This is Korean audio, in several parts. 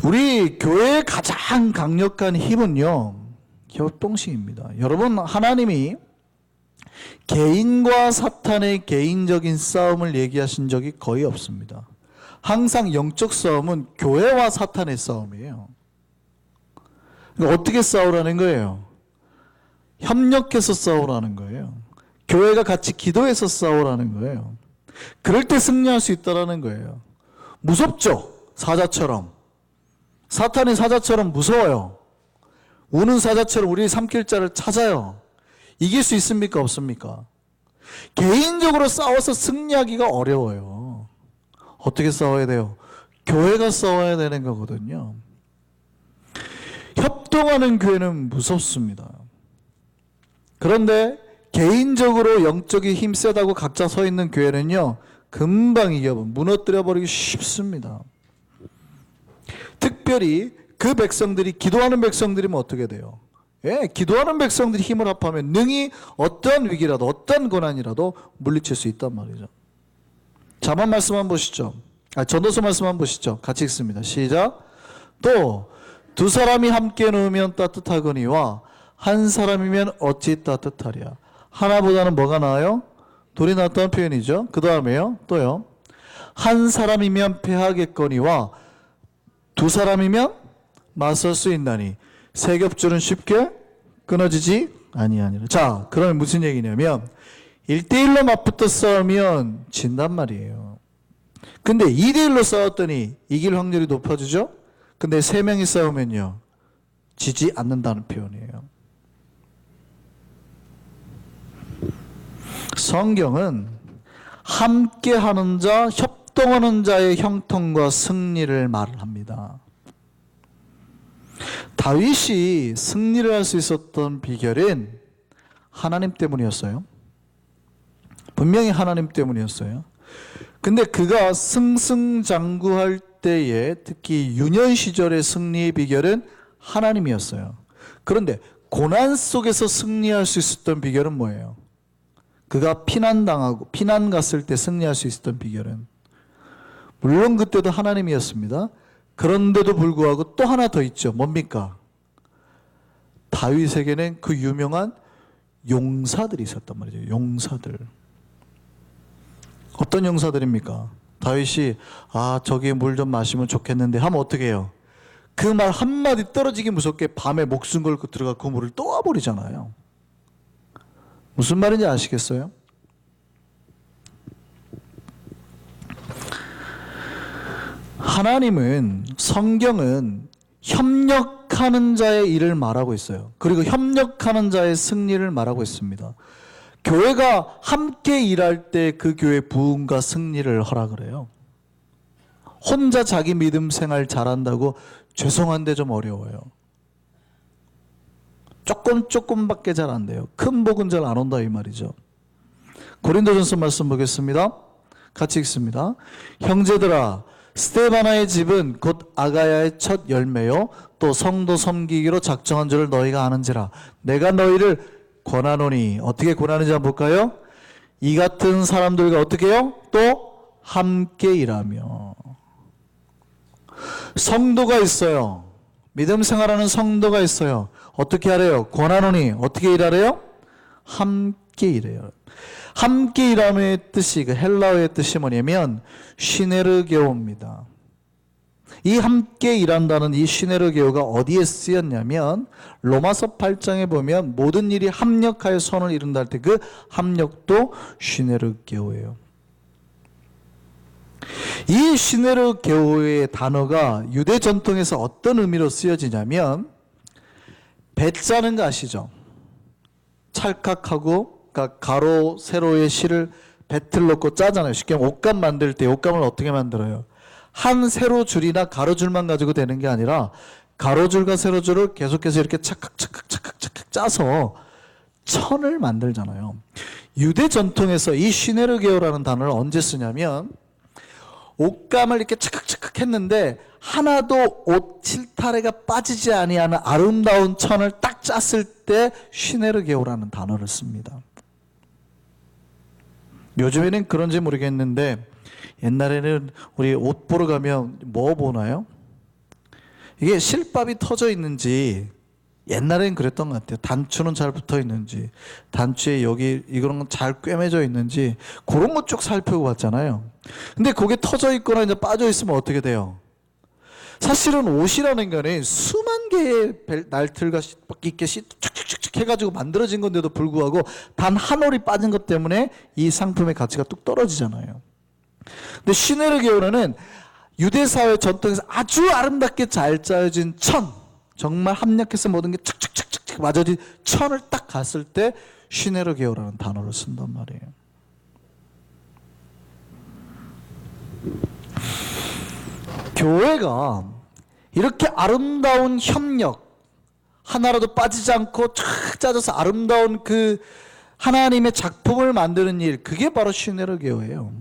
우리 교회의 가장 강력한 힘은요, 협동심입니다. 여러분, 하나님이 개인과 사탄의 개인적인 싸움을 얘기하신 적이 거의 없습니다. 항상 영적 싸움은 교회와 사탄의 싸움이에요. 그러니까 어떻게 싸우라는 거예요? 협력해서 싸우라는 거예요. 교회가 같이 기도해서 싸우라는 거예요. 그럴 때 승리할 수 있다는 거예요. 무섭죠? 사자처럼. 사탄이 사자처럼 무서워요. 우는 사자처럼 우리 삼킬 자를 찾아요. 이길 수 있습니까? 없습니까? 개인적으로 싸워서 승리하기가 어려워요. 어떻게 싸워야 돼요? 교회가 싸워야 되는 거거든요. 협동하는 교회는 무섭습니다. 그런데 개인적으로 영적인 힘 세다고 각자 서 있는 교회는요, 금방 이겨버려, 무너뜨려버리기 쉽습니다. 특별히 그 백성들이, 기도하는 백성들이면 어떻게 돼요? 예, 기도하는 백성들이 힘을 합하면 능히 어떤 위기라도 어떤 고난이라도 물리칠 수 있단 말이죠. 자만 말씀 한번 보시죠. 전도서 말씀 한번 보시죠. 같이 읽습니다. 시작. 또 두 사람이 함께 누우면 따뜻하거니와 한 사람이면 어찌 따뜻하랴. 하나보다는 뭐가 나아요? 둘이 낫다는 표현이죠. 그 다음에요. 또요. 한 사람이면 패하겠거니와 두 사람이면 맞설 수 있나니 세 겹줄은 쉽게 끊어지지 아니하니라. 자, 그러면 무슨 얘기냐면 1대1로 맞붙어 싸우면 진단 말이에요. 근데 2대1로 싸웠더니 이길 확률이 높아지죠? 근데 3명이 싸우면요, 지지 않는다는 표현이에요. 성경은 함께하는 자, 협동하는 자의 형통과 승리를 말을 합니다. 다윗이 승리를 할 수 있었던 비결은 하나님 때문이었어요. 분명히 하나님 때문이었어요. 근데 그가 승승장구할 때에, 특히 유년 시절의 승리의 비결은 하나님이었어요. 그런데 고난 속에서 승리할 수 있었던 비결은 뭐예요? 그가 피난 갔을 때 승리할 수 있었던 비결은, 물론 그때도 하나님이었습니다. 그런데도 불구하고 또 하나 더 있죠. 뭡니까? 다윗에게는 그 유명한 용사들이 있었단 말이죠. 용사들. 어떤 용사들입니까? 다윗이 저기 물 좀 마시면 좋겠는데 하면 어떻게 해요? 그 말 한마디 떨어지기 무섭게 밤에 목숨 걸고 들어가 그 물을 떠와버리잖아요. 무슨 말인지 아시겠어요? 하나님은, 성경은 협력하는 자의 일을 말하고 있어요. 그리고 협력하는 자의 승리를 말하고 있습니다. 교회가 함께 일할 때 그 교회 부흥과 승리를 허락을 해요. 혼자 자기 믿음 생활 잘한다고 죄송한데 좀 어려워요. 조금밖에 잘 안 돼요. 큰 복은 잘 안 온다 이 말이죠. 고린도전서 말씀 보겠습니다. 같이 읽습니다. 형제들아, 스데바나의 집은 곧 아가야의 첫 열매요 또 성도 섬기기로 작정한 줄을 너희가 아는지라. 내가 너희를 권하노니, 어떻게 권하는지 한번 볼까요? 이 같은 사람들과 어떻게 해요? 또 함께 일하며. 성도가 있어요. 믿음 생활하는 성도가 있어요. 어떻게 하래요? 권하노니 어떻게 일하래요? 함께 일해요. 함께 일함의 뜻이, 그 헬라어의 뜻이 뭐냐면 시네르게오입니다. 이 함께 일한다는 이 시네르게오가 어디에 쓰였냐면 로마서 8장에 보면 모든 일이 합력하여 선을 이룬다 할 때 그 합력도 시네르게오예요. 이 시네르게오의 단어가 유대 전통에서 어떤 의미로 쓰여지냐면, 배 짜는 거 아시죠? 찰칵하고, 그러니까 가로 세로의 실을 배틀 놓고 짜잖아요. 쉽게 옷감 만들 때 옷감을 어떻게 만들어요? 한 세로줄이나 가로줄만 가지고 되는 게 아니라 가로줄과 세로줄을 계속해서 이렇게 착각 짜서 천을 만들잖아요. 유대 전통에서 이 시네르게오라는 단어를 언제 쓰냐면, 옷감을 이렇게 착각 했는데 하나도 옷 칠타래가 빠지지 아니하는 아름다운 천을 딱 짰을 때 시네르게오라는 단어를 씁니다. 요즘에는 그런지 모르겠는데 옛날에는 우리 옷 보러 가면 뭐 보나요? 이게 실밥이 터져 있는지, 옛날엔 그랬던 것 같아요. 단추는 잘 붙어 있는지, 단추에 여기 이런 잘 꿰매져 있는지, 그런 거 쭉 살펴봤잖아요. 근데 그게 터져 있거나 이제 빠져 있으면 어떻게 돼요? 사실은 옷이라는 거는 수만 개의 날틀과 있게 툭툭툭 해가지고 만들어진 건데도 불구하고 단 한 올이 빠진 것 때문에 이 상품의 가치가 뚝 떨어지잖아요. 근데 시네르 게오르는 유대 사회 전통에서 아주 아름답게 잘 짜여진 천, 정말 합력해서 모든 게 착착착착 맞아진 천을 딱 갔을 때 시네르 게오라는 단어를 쓴단 말이에요. 교회가 이렇게 아름다운 협력, 하나라도 빠지지 않고 쫙 짜져서 아름다운 그 하나님의 작품을 만드는 일, 그게 바로 시네르 게오예요.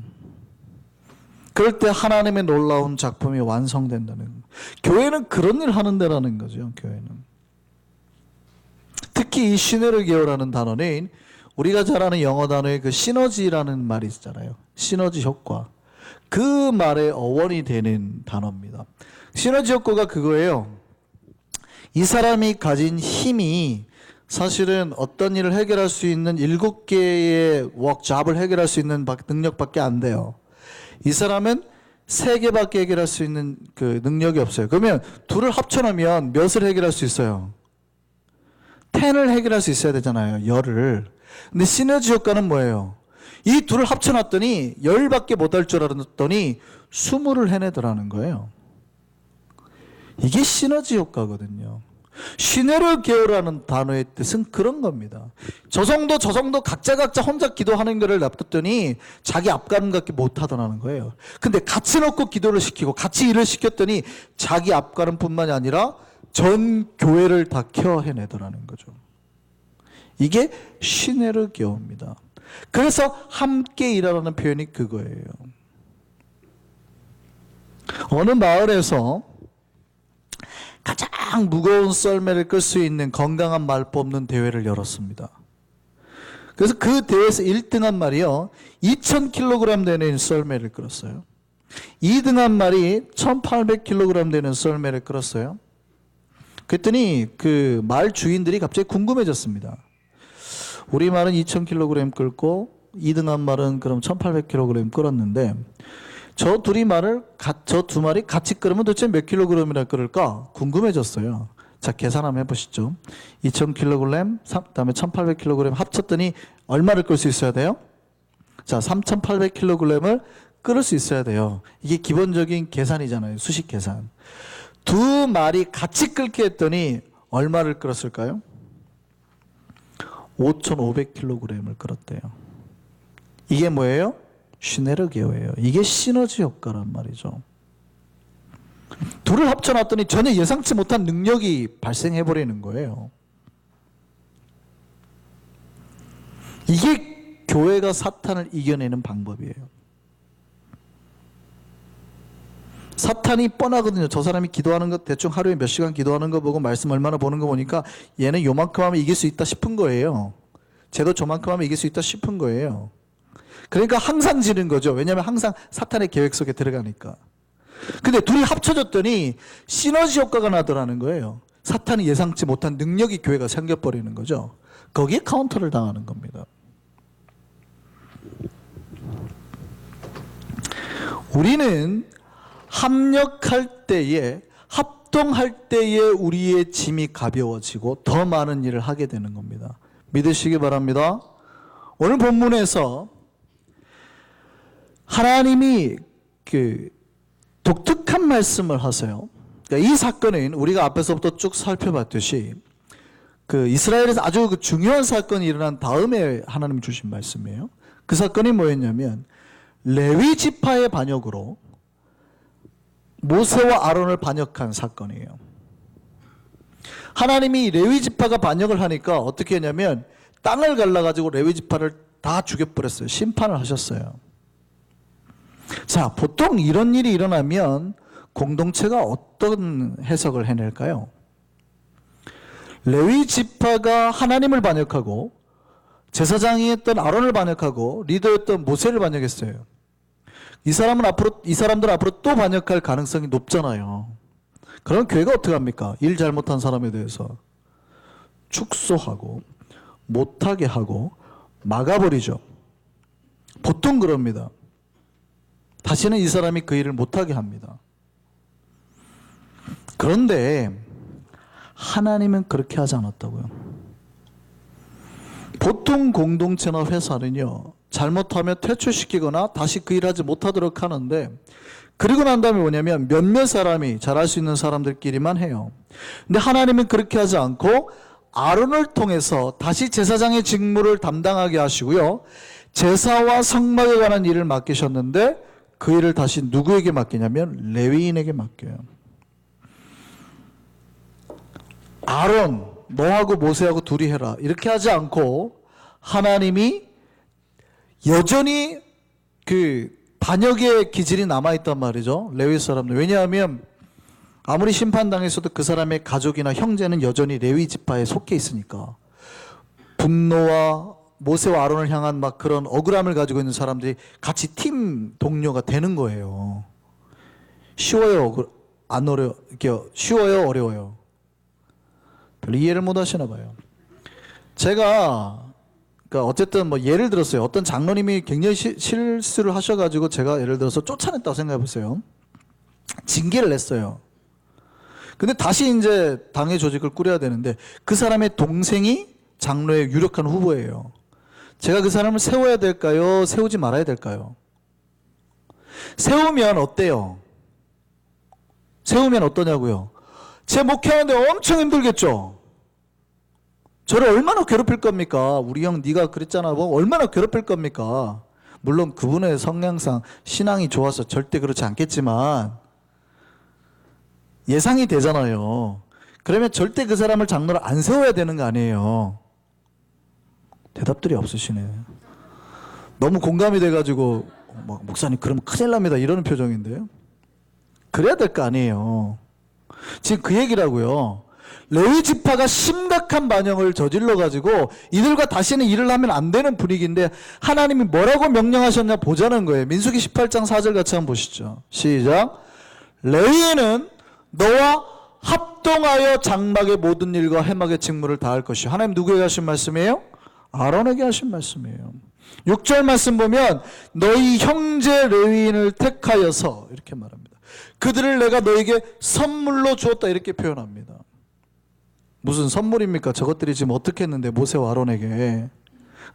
그럴 때 하나님의 놀라운 작품이 완성된다는 거예요. 교회는 그런 일 하는 데라는 거죠. 교회는 특히 이 시네르 게오라는 단어는 우리가 잘 아는 영어 단어의 그 시너지라는 말이 있잖아요. 시너지 효과, 그 말의 어원이 되는 단어입니다. 시너지 효과가 그거예요. 이 사람이 가진 힘이 사실은 어떤 일을 해결할 수 있는 7개의 잡을 해결할 수 있는 능력밖에 안 돼요. 이 사람은 3개밖에 해결할 수 있는 그 능력이 없어요. 그러면 둘을 합쳐놓으면 몇을 해결할 수 있어요? 10을 해결할 수 있어야 되잖아요. 10을. 근데 시너지 효과는 뭐예요? 이 둘을 합쳐놨더니 10밖에 못할 줄 알았더니 20을 해내더라는 거예요. 이게 시너지 효과거든요. 시네르 게오라는 단어의 뜻은 그런 겁니다. 저 정도 각자 혼자 기도하는 거를 놔뒀더니 자기 앞가림밖에 못하더라는 거예요. 근데 같이 놓고 기도를 시키고 같이 일을 시켰더니 자기 앞가림뿐만이 아니라 전 교회를 다 케어해내더라는 거죠. 이게 시네르 게오입니다. 그래서 함께 일하라는 표현이 그거예요. 어느 마을에서 가장 무거운 썰매를 끌 수 있는 건강한 말 뽑는 대회를 열었습니다. 그래서 그 대회에서 1등한 말이요, 2000kg 되는 썰매를 끌었어요. 2등한 말이 1800kg 되는 썰매를 끌었어요. 그랬더니 그 말 주인들이 갑자기 궁금해졌습니다. 우리 말은 2000kg 끌고 2등한 말은 그럼 1800kg 끌었는데 저 두 말이 같이 끌으면 도대체 몇 킬로그램이나 끌을까 궁금해졌어요. 자, 계산 한번 해보시죠. 2000kg, 그다음에 1800kg 합쳤더니 얼마를 끌 수 있어야 돼요? 자, 3800kg을 끌을 수 있어야 돼요. 이게 기본적인 계산이잖아요. 수식 계산. 두 말이 같이 끌게 했더니 얼마를 끌었을까요? 5500kg을 끌었대요. 이게 뭐예요? 시네르 게오예요. 이게 시너지 효과란 말이죠. 둘을 합쳐놨더니 전혀 예상치 못한 능력이 발생해버리는 거예요. 이게 교회가 사탄을 이겨내는 방법이에요. 사탄이 뻔하거든요. 저 사람이 기도하는 거 대충 하루에 몇 시간 기도하는 거 보고 말씀 얼마나 보는 거 보니까 얘는 요만큼 하면 이길 수 있다 싶은 거예요. 쟤도 저만큼 하면 이길 수 있다 싶은 거예요. 그러니까 항상 지는 거죠. 왜냐하면 항상 사탄의 계획 속에 들어가니까. 근데 둘이 합쳐졌더니 시너지 효과가 나더라는 거예요. 사탄이 예상치 못한 능력이 교회가 생겨버리는 거죠. 거기에 카운터를 당하는 겁니다. 우리는 합력할 때에, 합동할 때에 우리의 짐이 가벼워지고 더 많은 일을 하게 되는 겁니다. 믿으시기 바랍니다. 오늘 본문에서 하나님이 그 독특한 말씀을 하세요. 그러니까 이 사건은 우리가 앞에서부터 쭉 살펴봤듯이 그 이스라엘에서 아주 그 중요한 사건이 일어난 다음에 하나님이 주신 말씀이에요. 그 사건이 뭐였냐면 레위 지파의 반역으로 모세와 아론을 반역한 사건이에요. 하나님이 레위 지파가 반역을 하니까 어떻게 했냐면 땅을 갈라가지고 레위 지파를 다 죽여버렸어요. 심판을 하셨어요. 자, 보통 이런 일이 일어나면 공동체가 어떤 해석을 해낼까요? 레위 지파가 하나님을 반역하고 제사장이었던 아론을 반역하고 리더였던 모세를 반역했어요. 이 사람들 앞으로 또 반역할 가능성이 높잖아요. 그럼 교회가 어떻게 합니까? 일 잘못한 사람에 대해서 축소하고 못하게 하고 막아버리죠. 보통 그럽니다. 다시는 이 사람이 그 일을 못하게 합니다. 그런데 하나님은 그렇게 하지 않았다고요. 보통 공동체나 회사는요, 잘못하면 퇴출시키거나 다시 그 일을 하지 못하도록 하는데, 그리고 난 다음에 뭐냐면 몇몇 사람이 잘할 수 있는 사람들끼리만 해요. 근데 하나님은 그렇게 하지 않고 아론을 통해서 다시 제사장의 직무를 담당하게 하시고요, 제사와 성막에 관한 일을 맡기셨는데 그 일을 다시 누구에게 맡기냐면 레위인에게 맡겨요. 아론, 너하고 모세하고 둘이 해라, 이렇게 하지 않고 하나님이 여전히 그 반역의 기질이 남아있단 말이죠, 레위 사람들. 왜냐하면 아무리 심판당했어도 그 사람의 가족이나 형제는 여전히 레위 지파에 속해 있으니까 분노와 모세와 아론을 향한 막 그런 억울함을 가지고 있는 사람들이 같이 팀 동료가 되는 거예요. 쉬워요? 안 어려워요? 쉬워요? 어려워요? 별로 이해를 못 하시나 봐요. 제가 그러니까 어쨌든 뭐 예를 들었어요. 어떤 장로님이 굉장히 실수를 하셔가지고 제가 예를 들어서 쫓아냈다고 생각해 보세요. 징계를 냈어요. 근데 다시 이제 당의 조직을 꾸려야 되는데 그 사람의 동생이 장로의 유력한 후보예요. 제가 그 사람을 세워야 될까요? 세우지 말아야 될까요? 세우면 어때요? 세우면 어떠냐고요? 제 목회하는데 엄청 힘들겠죠? 저를 얼마나 괴롭힐 겁니까? 우리 형 네가 그랬잖아. 뭐 얼마나 괴롭힐 겁니까? 물론 그분의 성향상 신앙이 좋아서 절대 그렇지 않겠지만 예상이 되잖아요. 그러면 절대 그 사람을 장로로 안 세워야 되는 거 아니에요? 대답들이 없으시네. 너무 공감이 돼가지고 목사님 그러면 큰일 납니다 이러는 표정인데요. 그래야 될 거 아니에요. 지금 그 얘기라고요. 레위 지파가 심각한 반역을 저질러가지고 이들과 다시는 일을 하면 안 되는 분위기인데 하나님이 뭐라고 명령하셨냐 보자는 거예요. 민수기 18장 4절 같이 한번 보시죠. 시작. 레위인은 너와 합동하여 장막의 모든 일과 회막의 직무를 다할 것이요. 하나님 누구에게 하신 말씀이에요? 아론에게 하신 말씀이에요. 6절 말씀 보면 너희 형제 레위인을 택하여서 이렇게 말합니다. 그들을 내가 너에게 선물로 주었다 이렇게 표현합니다. 무슨 선물입니까? 저것들이 지금 어떻게 했는데 모세와 아론에게.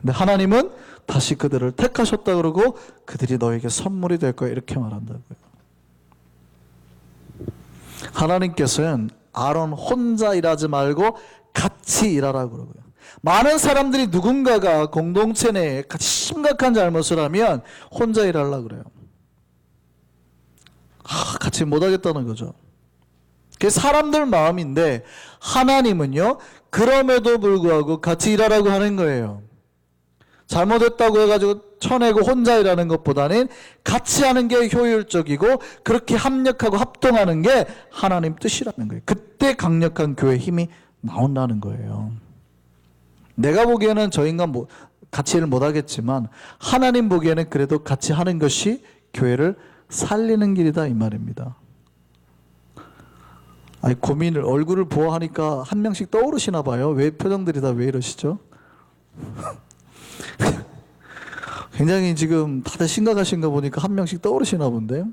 근데 하나님은 다시 그들을 택하셨다 그러고 그들이 너에게 선물이 될 거야 이렇게 말한다고요. 하나님께서는 아론 혼자 일하지 말고 같이 일하라고 그러고요. 많은 사람들이 누군가가 공동체 내에 심각한 잘못을 하면 혼자 일하려고 그래요. 같이 못하겠다는 거죠. 그게 사람들 마음인데 하나님은요 그럼에도 불구하고 같이 일하라고 하는 거예요. 잘못했다고 해가지고 쳐내고 혼자 일하는 것보다는 같이 하는 게 효율적이고 그렇게 합력하고 합동하는 게 하나님 뜻이라는 거예요. 그때 강력한 교회의 힘이 나온다는 거예요. 내가 보기에는 저 인간 같이 일을 못하겠지만 하나님 보기에는 그래도 같이 하는 것이 교회를 살리는 길이다 이 말입니다. 아니 고민을 얼굴을 보아하니까 한 명씩 떠오르시나 봐요. 왜 표정들이 다 왜 이러시죠? 굉장히 지금 다들 심각하신 거 보니까 한 명씩 떠오르시나 본데.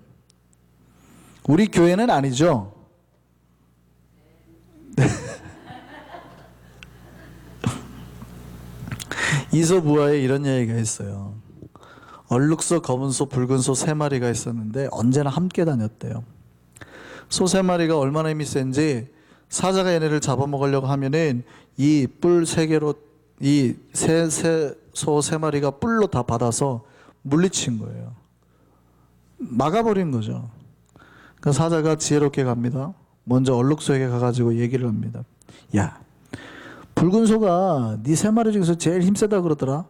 우리 교회는 아니죠. 이솝우화에 이런 얘기가 있어요. 얼룩소, 검은소, 붉은소 3마리가 있었는데 언제나 함께 다녔대요. 소 3마리가 얼마나 힘이 센지 사자가 얘네를 잡아먹으려고 하면은 이 뿔 3개로 이 소 3마리가 뿔로 다 받아서 물리친 거예요. 막아버린 거죠. 그 사자가 지혜롭게 갑니다. 먼저 얼룩소에게 가가지고 얘기를 합니다. 야, 붉은 소가 네 3마리 중에서 제일 힘세다 그러더라.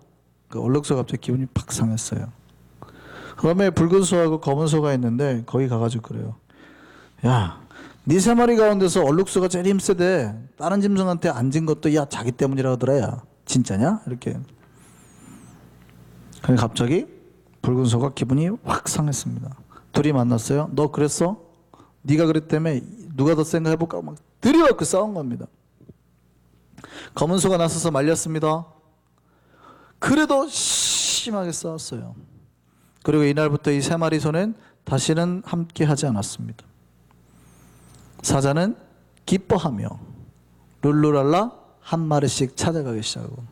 그 얼룩소가 갑자기 기분이 팍 상했어요. 그다음에 붉은 소하고 검은 소가 있는데 거기 가가지고 그래요. 야, 네 3마리 가운데서 얼룩소가 제일 힘세대. 다른 짐승한테 앉은 것도 야 자기 때문이라 하더라. 야 진짜냐? 이렇게. 그래 갑자기 붉은 소가 기분이 확 상했습니다. 둘이 만났어요. 너 그랬어? 네가 그랬다며 누가 더 센가 해볼까 막 들이받고 싸운 겁니다. 검은 소가 나서서 말렸습니다. 그래도 심하게 싸웠어요. 그리고 이날부터 이 세 마리 소는 다시는 함께 하지 않았습니다. 사자는 기뻐하며 룰루랄라 한 마리씩 찾아가기 시작하고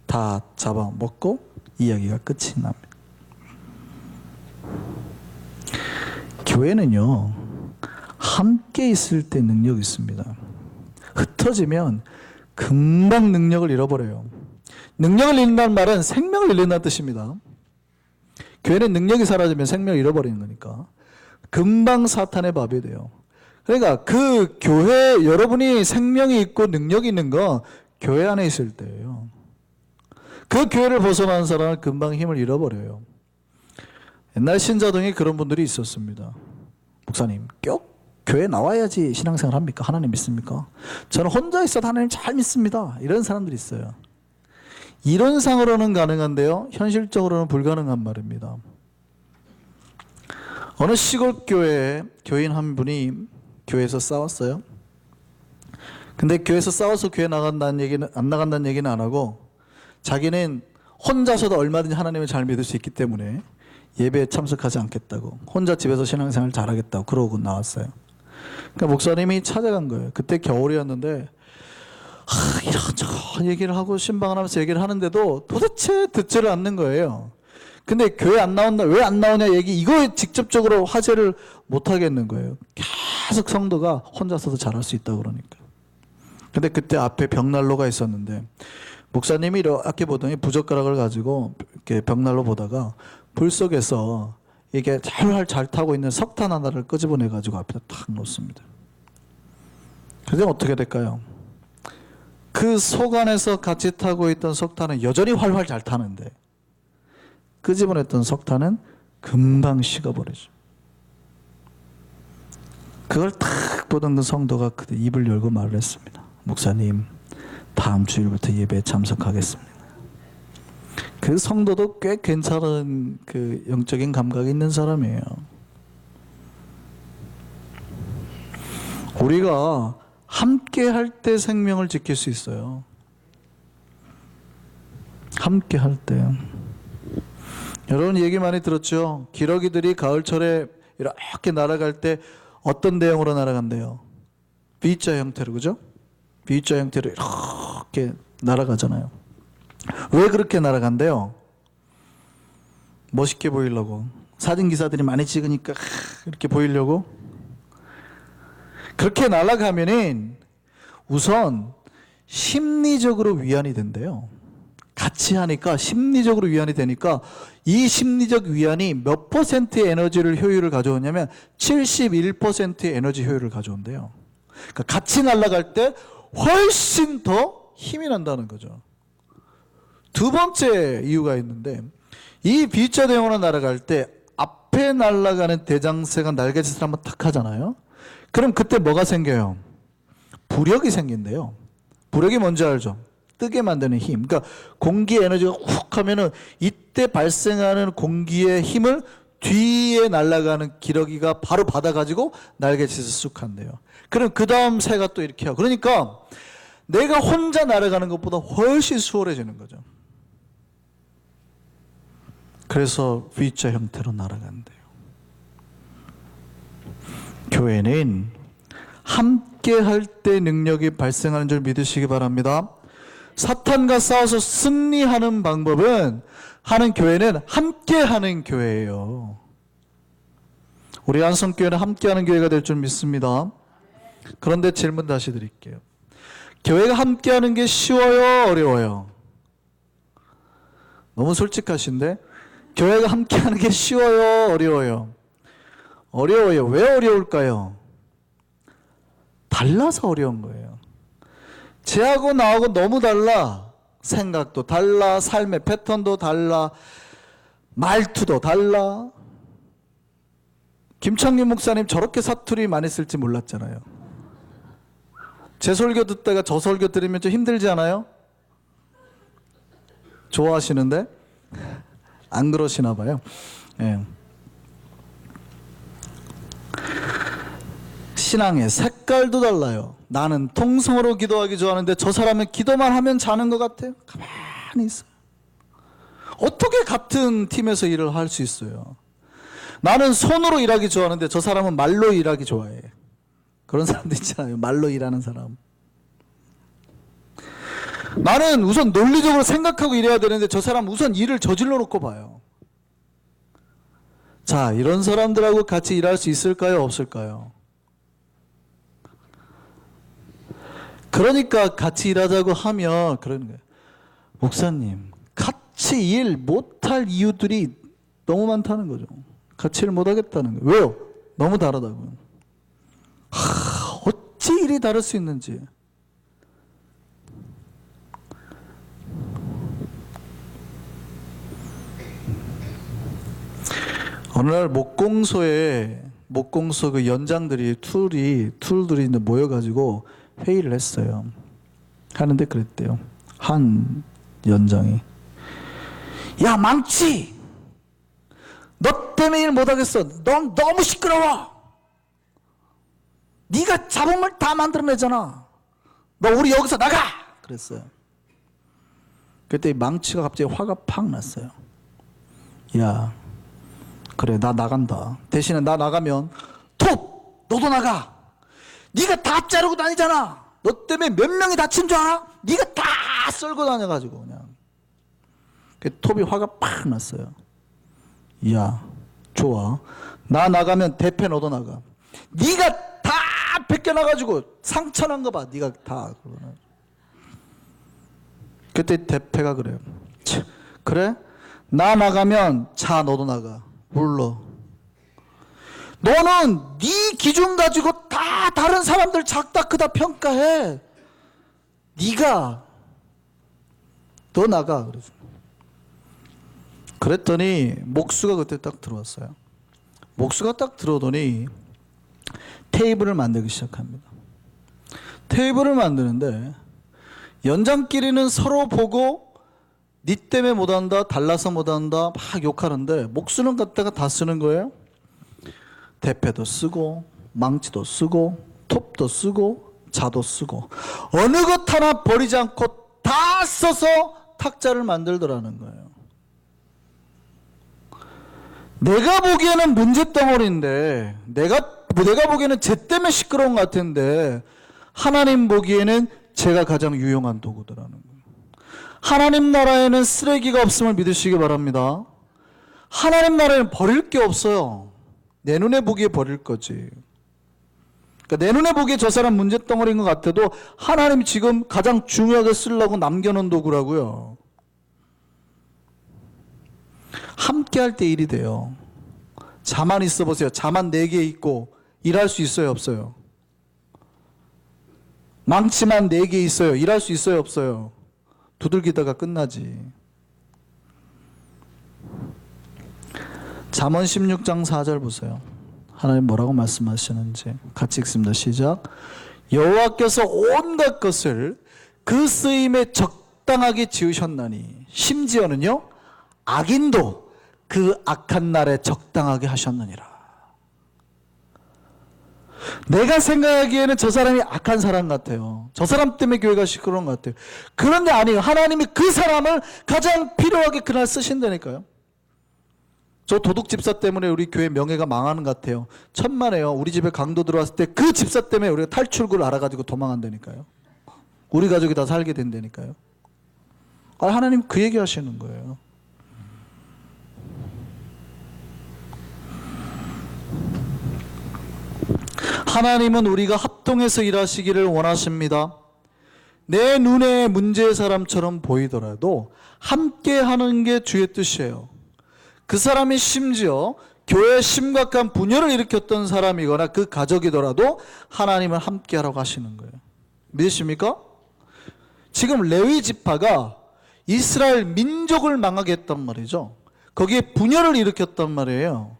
다 잡아먹고 이야기가 끝이 납니다. 교회는요, 함께 있을 때 능력이 있습니다. 흩어지면 금방 능력을 잃어버려요. 능력을 잃는다는 말은 생명을 잃는다는 뜻입니다. 교회는 능력이 사라지면 생명을 잃어버리는 거니까 금방 사탄의 밥이 돼요. 그러니까 그 교회, 여러분이 생명이 있고 능력이 있는 건 교회 안에 있을 때예요. 그 교회를 벗어나는 사람은 금방 힘을 잃어버려요. 옛날 신자 중에 그런 분들이 있었습니다. 목사님, 꼭 교회 나와야지 신앙생활 합니까? 하나님 믿습니까? 저는 혼자 있어도 하나님 잘 믿습니다. 이런 사람들이 있어요. 이론상으로는 가능한데요, 현실적으로는 불가능한 말입니다. 어느 시골 교회에 교인 한 분이 교회에서 싸웠어요. 근데 교회에서 싸워서 교회 나간다는 얘기는, 안 나간다는 얘기는 안 하고 자기는 혼자서도 얼마든지 하나님을 잘 믿을 수 있기 때문에 예배에 참석하지 않겠다고, 혼자 집에서 신앙생활 잘하겠다고 그러고 나왔어요. 그러니까 목사님이 찾아간 거예요. 그때 겨울이었는데 이런저런 얘기를 하고 신방을 하면서 얘기를 하는데도 도대체 듣지를 않는 거예요. 근데 교회 안 나온다, 왜 안 나오냐 얘기, 이거에 직접적으로 화제를 못 하겠는 거예요. 계속 성도가 혼자서도 잘할 수 있다고 그러니까. 근데 그때 앞에 벽난로가 있었는데 목사님이 이렇게 보더니 부젓가락을 가지고 이렇게 벽난로 보다가 불 속에서 이게 잘 타고 있는 석탄 하나를 끄집어내 가지고 앞에다 탁 놓습니다. 그래서 어떻게 될까요? 그 속 안에서 같이 타고 있던 석탄은 여전히 활활 잘 타는데 끄집어냈던 석탄은 금방 식어버리죠. 그걸 탁 보던 그 성도가 그때 입을 열고 말을 했습니다. 목사님, 다음 주일부터 예배에 참석하겠습니다. 그 성도도 꽤 괜찮은 그 영적인 감각이 있는 사람이에요. 우리가 함께 할 때 생명을 지킬 수 있어요. 함께 할 때. 여러분 얘기 많이 들었죠? 기러기들이 가을철에 이렇게 날아갈 때 어떤 대형으로 날아간대요? V자 형태로, 그죠? V자 형태로 이렇게 날아가잖아요. 왜 그렇게 날아간대요? 멋있게 보이려고. 사진기사들이 많이 찍으니까 이렇게 보이려고. 그렇게 날아가면은 우선 심리적으로 위안이 된대요. 같이 하니까 심리적으로 위안이 되니까 이 심리적 위안이 몇 퍼센트의 에너지를 효율을 가져오냐면 71%의 에너지 효율을 가져온대요. 그러니까 같이 날아갈 때 훨씬 더 힘이 난다는 거죠. 두 번째 이유가 있는데, 이 B자 대형으로 날아갈 때 앞에 날아가는 대장새가 날개짓을 한번 탁 하잖아요. 그럼 그때 뭐가 생겨요? 부력이 생긴대요. 부력이 뭔지 알죠? 뜨게 만드는 힘. 그러니까 공기 에너지가 훅 하면은 이때 발생하는 공기의 힘을 뒤에 날아가는 기러기가 바로 받아가지고 날개짓을 쑥 한대요. 그럼 그 다음 새가 또 이렇게 하고. 그러니까 내가 혼자 날아가는 것보다 훨씬 수월해지는 거죠. 그래서 V자 형태로 날아간대요. 교회는 함께 할 때 능력이 발생하는 줄 믿으시기 바랍니다. 사탄과 싸워서 승리하는 방법은, 하는 교회는 함께 하는 교회예요. 우리 안성교회는 함께 하는 교회가 될 줄 믿습니다. 그런데 질문 다시 드릴게요. 교회가 함께 하는 게 쉬워요, 어려워요? 너무 솔직하신데? 교회가 함께 하는 게 쉬워요, 어려워요? 어려워요. 왜 어려울까요? 달라서 어려운 거예요. 쟤하고 나하고 너무 달라. 생각도 달라, 삶의 패턴도 달라, 말투도 달라. 김창규 목사님 저렇게 사투리 많이 쓸지 몰랐잖아요. 제 설교 듣다가 저 설교 들으면 좀 힘들지 않아요? 좋아하시는데? 안 그러시나 봐요. 예. 신앙의 색깔도 달라요. 나는 통성으로 기도하기 좋아하는데 저 사람은 기도만 하면 자는 것 같아요. 가만히 있어요. 어떻게 같은 팀에서 일을 할 수 있어요? 나는 손으로 일하기 좋아하는데 저 사람은 말로 일하기 좋아해. 그런 사람도 있잖아요. 말로 일하는 사람. 나는 우선 논리적으로 생각하고 일해야 되는데 저 사람 우선 일을 저질러 놓고 봐요. 자, 이런 사람들하고 같이 일할 수 있을까요? 없을까요? 그러니까 같이 일하자고 하면 그러는 거예요. 목사님, 같이 일 못할 이유들이 너무 많다는 거죠. 같이 일 못하겠다는 거예요. 왜요? 너무 다르다고요. 어찌 일이 다를 수 있는지. 어느 날 목공소 그 연장들이 툴들이 모여가지고 회의를 했어요. 하는데 그랬대요. 한 연장이, 야 망치, 너 때문에 일 못하겠어. 넌 너무 시끄러워. 네가 잡음을 다 만들어내잖아. 너 우리 여기서 나가. 그랬어요. 그때 망치가 갑자기 화가 팍 났어요. 야, 그래, 나 나간다. 대신에 나 나가면 톱, 너도 나가. 네가 다 자르고 다니잖아. 너 때문에 몇 명이 다친 줄 알아? 네가 다 썰고 다녀가지고 그냥. 그 톱이 화가 팍 났어요. 야, 좋아. 나 나가면 대패 너도 나가. 네가 다 벗겨나가지고 상처난 거 봐. 네가 다. 그때 대패가 그래요. 그래? 나 나가면 자 너도 나가. 물러. 너는 네 기준 가지고 다 다른 사람들 작다 크다 평가해. 네가 너 나가. 그랬더니 목수가 그때 딱 들어왔어요. 목수가 딱 들어오더니 테이블을 만들기 시작합니다. 테이블을 만드는데 연장끼리는 서로 보고 니 때문에 못한다, 달라서 못한다 막 욕하는데 목수는 갖다가 다 쓰는 거예요. 대패도 쓰고 망치도 쓰고 톱도 쓰고 자도 쓰고 어느 것 하나 버리지 않고 다 써서 탁자를 만들더라는 거예요. 내가 보기에는 문제덩어리인데 내가 보기에는 쟤 때문에 시끄러운 것 같은데 하나님 보기에는 제가 가장 유용한 도구더라는 거예요. 하나님 나라에는 쓰레기가 없음을 믿으시기 바랍니다. 하나님 나라에는 버릴 게 없어요. 내 눈에 보기에 버릴 거지. 그러니까 내 눈에 보기에 저 사람 문제덩어리인 것 같아도 하나님이 지금 가장 중요하게 쓰려고 남겨놓은 도구라고요. 함께 할 때 일이 돼요. 자만 있어 보세요. 자만 4개 있고 일할 수 있어요, 없어요? 망치만 4개 있어요. 일할 수 있어요, 없어요? 두들기다가 끝나지. 잠언 16장 4절 보세요. 하나님 뭐라고 말씀하시는지 같이 읽습니다. 시작. 여호와께서 온갖 것을 그 쓰임에 적당하게 지으셨나니 심지어는요 악인도 그 악한 날에 적당하게 하셨느니라. 내가 생각하기에는 저 사람이 악한 사람 같아요. 저 사람 때문에 교회가 시끄러운 것 같아요. 그런데 아니에요. 하나님이 그 사람을 가장 필요하게 그날 쓰신다니까요. 저 도둑 집사 때문에 우리 교회 명예가 망하는 것 같아요. 천만에요. 우리 집에 강도 들어왔을 때 그 집사 때문에 우리가 탈출구를 알아가지고 도망한다니까요. 우리 가족이 다 살게 된다니까요. 하나님 그 얘기 하시는 거예요. 하나님은 우리가 합동해서 일하시기를 원하십니다. 내 눈에 문제의 사람처럼 보이더라도 함께 하는 게 주의 뜻이에요. 그 사람이 심지어 교회에 심각한 분열을 일으켰던 사람이거나 그 가족이더라도 하나님은 함께 하라고 하시는 거예요. 믿으십니까? 지금 레위 지파가 이스라엘 민족을 망하게 했단 말이죠. 거기에 분열을 일으켰단 말이에요.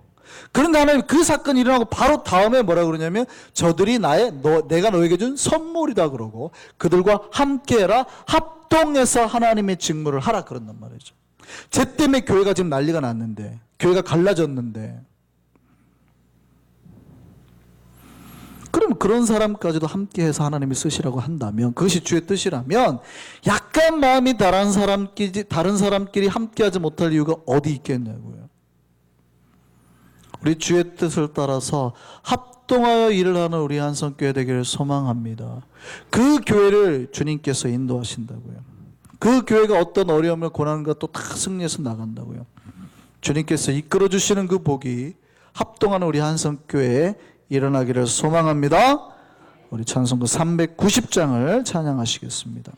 그런데 하나님 그 사건이 일어나고 바로 다음에 뭐라 그러냐면 저들이 내가 너에게 준 선물이다 그러고 그들과 함께해라, 합동해서 하나님의 직무를 하라 그런단 말이죠. 쟤 때문에 교회가 지금 난리가 났는데, 교회가 갈라졌는데, 그럼 그런 사람까지도 함께해서 하나님이 쓰시라고 한다면, 그것이 주의 뜻이라면 약간 마음이 다른 사람끼리 함께하지 못할 이유가 어디 있겠냐고요. 우리 주의 뜻을 따라서 합동하여 일을 하는 우리 한성교회 되기를 소망합니다. 그 교회를 주님께서 인도하신다고요. 그 교회가 어떤 어려움을 고난과 또 다 승리해서 나간다고요. 주님께서 이끌어 주시는 그 복이 합동하는 우리 한성교회에 일어나기를 소망합니다. 우리 찬송가 390장을 찬양하시겠습니다.